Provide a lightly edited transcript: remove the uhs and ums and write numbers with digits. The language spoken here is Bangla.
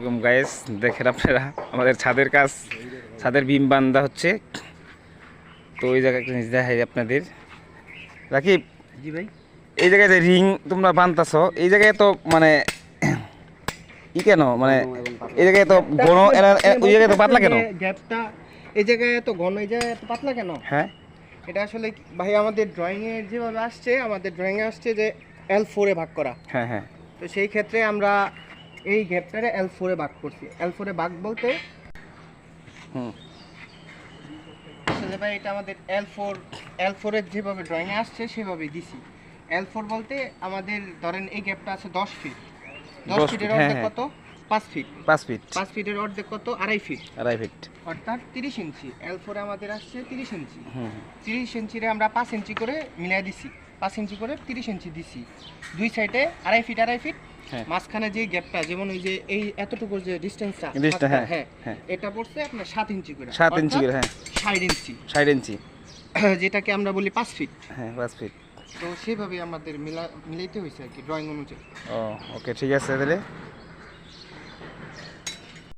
আসসালামু গাইস, দেখেন আপনারা আমাদের ছাদের কাজ, ছাদের বিম বান্ধা হচ্ছে। তো ওই জায়গায় একটা জিনিস দেখাই আপনাদের। রাকিব, জি ভাই, এই জায়গায় যে রিং তোমরা বানতাছ, এই জায়গায় তো মানে কেন মানে এই জায়গায় তো ঘন, ওই জায়গায় তো পাতলা কেন? গ্যাপটা এই জায়গায় এত ঘন, এই জায়গায় এত পাতলা কেন? হ্যাঁ, এটা আসলে ভাই আমাদের ড্রয়িং এ যেভাবে আসছে, আমাদের ড্রয়িং এ আসছে যে L4 এ ভাগ করা। হ্যাঁ, হ্যাঁ, তো সেই ক্ষেত্রে আমরা এই গ্যাপটারে L4 এ ভাগ করছি। L4 এ ভাগ বলতে হুম, আসলে ভাই এটা আমাদের L4 এর যেভাবে ড্রয়িং এ আসছে সেভাবেই দিছি। L4 বলতে আমাদের ধরেন এই গ্যাপটা আছে 10 ফিট। 10 10 ফিটের ফিট, হ্যাঁ, অর্ধেক হ্যাঁ। কত? 5 ফিট। 5 ফিট, 5 ফিটের অর্ধেক কত? 2.5 ফিট। 2.5 ফিট। অর্থাৎ 30 ইঞ্চি। L4 এ আমাদের আসছে 30 ইঞ্চি। হুম, 30 ইঞ্চিরে আমরা 5 ইঞ্চি করে মিলাই দিছি। 5 ইঞ্চি করে 30 ইঞ্চি দিছি। দুই সাইডে 2.5 ফিট 2.5 ফিট। হ্যাঁ, মাঝখানে যে গ্যাপটা, যেমন ওই যে এই এতটুকুর যে ডিসটেন্সটা, হ্যাঁ, হ্যাঁ, হ্যাঁ, এটা পড়ছে আপনার 7 ইঞ্চি করে। 7 ইঞ্চি করে, হ্যাঁ, 60 ইঞ্চি, 60 ইঞ্চি, যেটাকে আমরা বলি 5 ফিট। হ্যাঁ, 5 ফিট। তো সেভাবে আমাদের মিলাইতে হয়েছে আর কি, ড্রয়িং অনুযায়ী। ও ওকে, ঠিক আছে তাহলে।